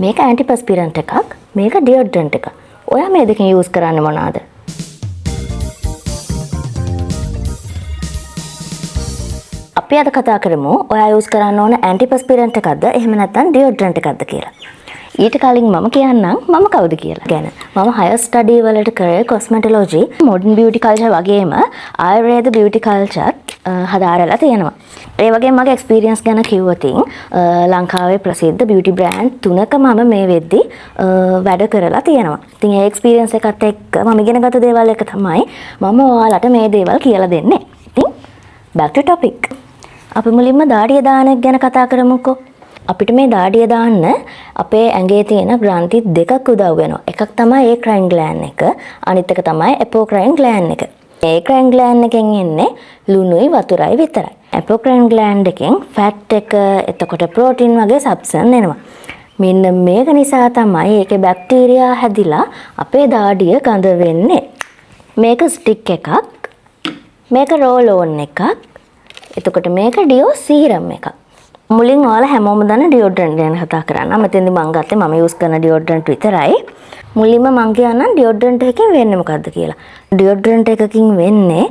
මේක ඇන්ටිපස්පිරන්ට් එකක්, මේක ඩියෝඩ්‍රන්ට් එක. ඔයා මේ දෙකෙන් යූස් කරන්නේ මොනවාද? අපි අද කතා කරමු ඔයා යූස් කරන්න ඕන ඇන්ටිපස්පිරන්ට් එකක්ද එහෙම නැත්නම් ඩියෝඩ්‍රන්ට් එකක්ද කියලා. ඊට කලින් මම කියන්නම් මම කවුද කියලා. ගැන මම හයර් ස්ටඩි වලට කරේ කොස්මෙටොලොජි, මොඩර්න් බියුටි කල්චර් වගේම ආයුර්වේද බියුටි කල්චර් හදාරලා තියෙනවා. ඒ වගේම මගේ එක්ස්පීරියන්ස් ගැන කිව්වොත් ලංකාවේ ප්‍රසිද්ධ බියුටි බ්‍රෑන්ඩ් 3ක මම මේ වෙද්දි වැඩ කරලා තියෙනවා. ඉතින් ඒ එක්ස්පීරියන්ස් එකත් එක්ක මම ඉගෙනගත්ත දේවල් එක තමයි මම ඔයාලට මේ දේවල් කියලා දෙන්නේ. ඉතින් back to topic. අපි මුලින්ම දාඩිය දාන එක ගැන කතා කරමුකෝ. අපිට මේ දාඩිය දාන්න අපේ ඇඟේ තියෙන ග්‍රන්ථි දෙකක් උදව් වෙනවා. එකක් තමයි ඒක්‍රයින් ග්ලෑන්ඩ් එක, අනිත් එක තමයි එපෝක්‍රයින් ග්ලෑන්ඩ් එක. ඒක්‍රයින් ග්ලෑන්ඩ් එකෙන් එන්නේ ලුණුයි වතුරයි විතරයි. එපෝක්‍රයින් ග්ලෑන්ඩ් එකෙන් ෆැට් එක, එතකොට ප්‍රෝටීන් වගේ සබ්ස්ටන්ස් එනවා. මෙන්න මේක නිසා තමයි ඒකේ බැක්ටීරියා හැදිලා අපේ දාඩිය ගඳ වෙන්නේ. මේක ස්ටික් එකක්, මේක රෝල් ඕන් එකක්, එතකොට මේක ඩියෝ සීරම් එකක්. මුලින් ඔයාලා හැමෝම දන්න ඩියෝඩ්‍රන්ට් ගැන කතා කරන්න. මෙතෙන්දි මම ගත්තේ මම යූස් කරන ඩියෝඩ්‍රන්ට් විතරයි. මුලින්ම මම කියන්නම් ඩියෝඩ්‍රන්ට් එකකින් වෙන්නේ මොකද්ද කියලා. ඩියෝඩ්‍රන්ට් එකකින් වෙන්නේ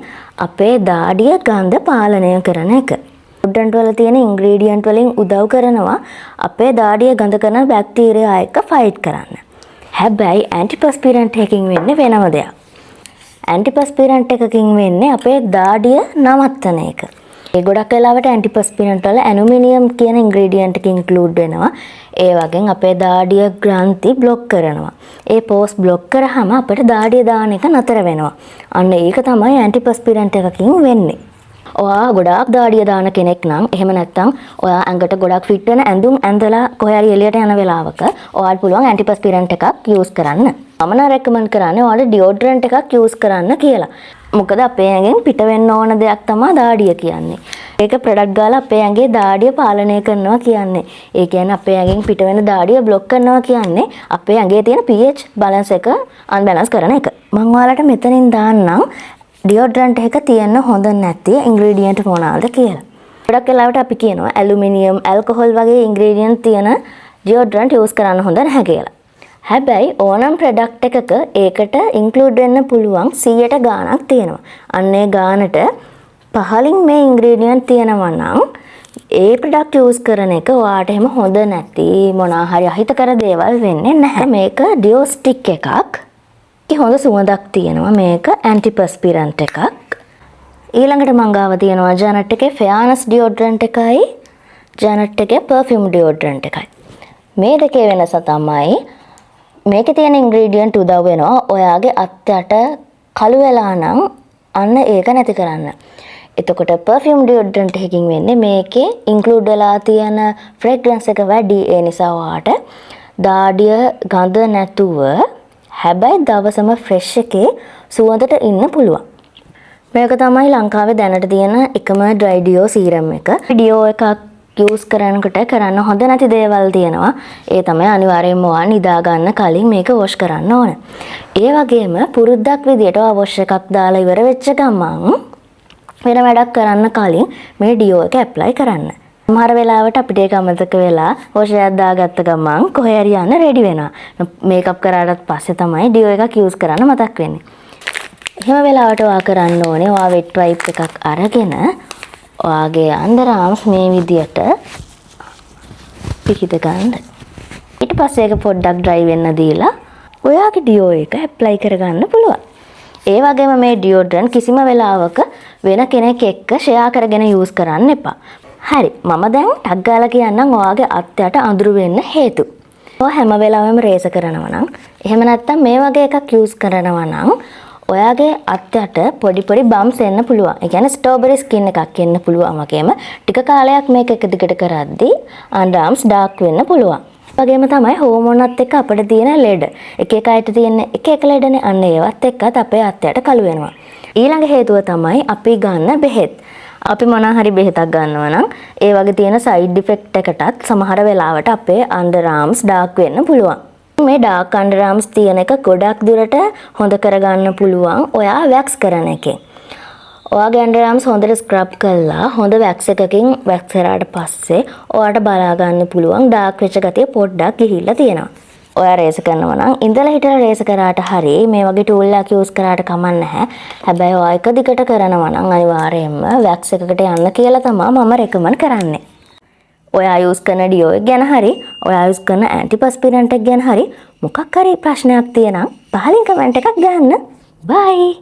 අපේ දාඩිය ගඳ පාලනය කරන එක. ඩියෝඩ්‍රන්ට් වල තියෙන ඉන්ග්‍රීඩියන්ට් වලින් උදව් කරනවා අපේ දාඩිය ගඳ කරන බැක්ටීරියා එක්ක ෆයිට් කරන්න. හැබැයි ඇන්ටිපස්පිරන්ට් එකකින් වෙන්නේ වෙනම දෙයක්. ඇන්ටිපස්පිරන්ට් එකකින් වෙන්නේ අපේ දාඩිය නවත්තන එක. ඒ ගොඩක් වෙලාවට ඇන්ටිපස්පිරන්ට් වල ඇලුමිනියම් කියන ඉන්ග්‍රීඩියන්ට් එක ඉන්ක්ලූඩ් වෙනවා. ඒ වගේම අපේ දාඩිය ග්‍රන්ථි બ્લોක් කරනවා. ඒ පෝස් બ્લોක් කරාම අපිට දාඩිය දාන එක නතර වෙනවා. අන්න ඒක තමයි ඇන්ටිපස්පිරන්ට් එකකින් වෙන්නේ. ඔයා ගොඩාක් දාඩිය දාන කෙනෙක් නම් එහෙම නැත්නම් ඔයා ඇඟට ගොඩක් ෆිට වෙන ඇඳුම් ඇඳලා කොහේ හරි එළියට යන වෙලාවක ඔයාට පුළුවන් ඇන්ටිපස්පිරන්ට් එකක් යූස් කරන්න. මම නම් රෙකමන්ඩ් කරන්නේ ඔයාලට ඩියෝඩ්‍රන්ට් එකක් යූස් කරන්න කියලා. මොකද අපේ ඇඟෙන් පිට වෙන්න ඕන දෙයක් තමයි දාඩිය කියන්නේ. ඒක ප්‍රොඩක්ට් ගාලා අපේ ඇඟේ දාඩිය පාලනය කරනවා කියන්නේ. ඒ කියන්නේ අපේ ඇඟෙන් පිට වෙන දාඩිය බ්ලොක් කරනවා කියන්නේ අපේ ඇඟේ තියෙන pH බැලන්ස් එක අන්බැලන්ස් කරන එක. මම ඔයාලට මෙතනින් දාන්නම් ඩියෝඩ්‍රන්ට් එක තියෙන්න හොඳ නැති ඉන්ග්‍රීඩියන්ට් මොනවාද කියලා. ගොඩක් වෙලාවට අපි කියනවා ඇලුමිනියම්, ඇල්කොහොල් වගේ ඉන්ග්‍රීඩියන්ට් තියෙන ඩියෝඩ්‍රන්ට් යූස් කරන්න හොඳ නැහැ කියලා. හැබැයි ඕනම් ප්‍රොඩක්ට් එකක ඒකට ඉන්ක්ලූඩ් වෙන්න පුළුවන් 100ට ගාණක් තියෙනවා. අන්න ඒ ගාණට පහලින් මේ ඉන්ග්‍රීඩියන්ට් තියෙනවා නම් ඒ ප්‍රොඩක්ට් යූස් කරන එක ඔයාට එහෙම හොඳ නැති මොනවා හරි අහිතකර දේවල් වෙන්නේ නැහැ. මේක ඩියෝ ස්ටික් එකක්. හොඳ සුවඳක් තියෙනවා. මේක ඇන්ටිපස්පිරන්ට් එකක්. ඊළඟට මං ගාව තියෙනවා ජැනට් එකේ ෆෙයානස් ඩියෝඩ්‍රන්ට් එකයි ජැනට් එකේ පර්ෆියුම් ඩියෝඩ්‍රන්ට් එකයි. මේ දෙකේ වෙනස තමයි මේකේ තියෙන ඉන්ග්‍රීඩියන්ට් උදව් වෙනවා ඔයාගේ අත්යට කළු වෙලා නම් අන්න ඒක නැති කරන්න. එතකොට පර්ෆියුම් ඩියෝඩ්‍රන්ට් එකකින් වෙන්නේ මේකේ ඉන්ක්ලූඩ් වෙලා තියෙන ෆ්‍රේග්‍රන්ස් එක වැඩි. ඒ නිසා ඔයාට දාඩිය ගඳ නැතුව හැබැයි දවසම ෆ්‍රෙෂ් එකේ සුවඳට ඉන්න පුළුවන්. මේක තමයි ලංකාවේ දැනට තියෙන එකම ඩ්‍රයි ඩියෝ සීරම් එක. ඩියෝ එකක් යූස් කරනකොට කරන්න හොඳ නැති දේවල් තියෙනවා. ඒ තමයි අනිවාර්යයෙන්ම ඔයා නිදා ගන්න කලින් මේක වොෂ් කරන්න ඕන. ඒ වගේම පුරුද්දක් විදියට ඔයා වොෂ් එකක් දාලා ඉවර වෙච්ච ගමන් වෙන වැඩක් කරන්න කලින් මේ ඩියෝ එක ඇප්ලයි කරන්න. සමහර වෙලාවට අපිට ඒක අමතක වෙලා වොෂ් එකක් දාගත්ත ගමන් කොහේ හරි යන්න රෙඩි වෙනවා. මේකප් කරාට පස්සේ තමයි ඩියෝ එකක් යූස් කරන්න මතක් වෙන්නේ. එහෙම වෙලාවට ඔයා කරන්න ඕනේ ඔයා වෙට් වයිප් එකක් අරගෙන ඔයාගේ අnder arms මේ විදියට පිහිද ගන්න. ඊට පස්සේ ඒක පොඩ්ඩක් dry වෙන්න දීලා ඔයාගේ ඩියෝ එක ඇප්ලයි කරගන්න පුළුවන්. ඒ වගේම මේ ඩියෝඩ්‍රන්ට් කිසිම වෙලාවක වෙන කෙනෙක් එක්ක ෂෙයා කරගෙන යූස් කරන්න එපා. හරි, මම දැන් ටග් ගාලා කියන්නම් ඔයාගේ අත්යට අඳුරු වෙන්න හේතු. ඔයා හැම වෙලාවෙම රේස කරනවා නම් එහෙම නැත්නම් මේ වගේ එකක් යූස් කරනවා නම් ඔයාගේ අත්යට පොඩි පොඩි බම්ස් එන්න පුළුවන්. ඒ කියන්නේ ස්ට්‍රෝබෙරි ස්කින් එකක් එන්න පුළුවන් වගේම ටික කාලයක් මේක එක දිගට කරද්දී අන්ඩර්ආම්ස් ඩාර්ක් වෙන්න පුළුවන්. වගේම තමයි හෝමෝනත් එක්ක අපිට තියෙන ලෙඩ. එක එක අයට තියෙන එක එක ලෙඩනේ. අන්න ඒවත් එක්කත් අපේ අත්යට කළු වෙනවා. ඊළඟ හේතුව තමයි අපි ගන්න බෙහෙත්. අපි මොනවා හරි බෙහෙතක් ගන්නවා නම් ඒ වගේ තියෙන සයිඩ් ඉෆෙක්ට් එකටත් සමහර වෙලාවට අපේ අන්ඩර්ආම්ස් ඩාර්ක් වෙන්න පුළුවන්. මේ ඩාර්ක් අන්ඩර්ආම්ස් තියෙන එක ගොඩක් දුරට හොඳ කරගන්න පුළුවන් ඔයා වැක්ස් කරන එකෙන්. ඔයාගේ ඇන්ඩරාම්ස් හොඳට ස්ක්‍රබ් කරලා හොඳ වැක්ස් එකකින් වැක්ස් කරාට පස්සේ ඔයාට බලා ගන්න පුළුවන් ඩාර්ක් වෙච්ච ගතිය පොඩ්ඩක් ගිහිල්ලා තියෙනවා. ඔයා රේස කරනවා නම් ඉඳලා හිටලා රේස කරාට හරි මේ වගේ ටූල් එකක් යූස් කරාට කමක් නැහැ. හැබැයි ඔයා එක දිගට කරනවා නම් අනිවාර්යයෙන්ම වැක්ස් එකකට යන්න කියලා තමයි මම රෙකමන්ඩ් කරන්නේ. ඔයා යූස් කරන ඩියෝ එක ගැන හරි ඔයා යූස් කරන ඇන්ටිපස්පිරන්ට් එක ගැන හරි මොකක් හරි ප්‍රශ්නයක් තියෙනම් පහලින් කමෙන්ට් එකක් දාන්න. බයි.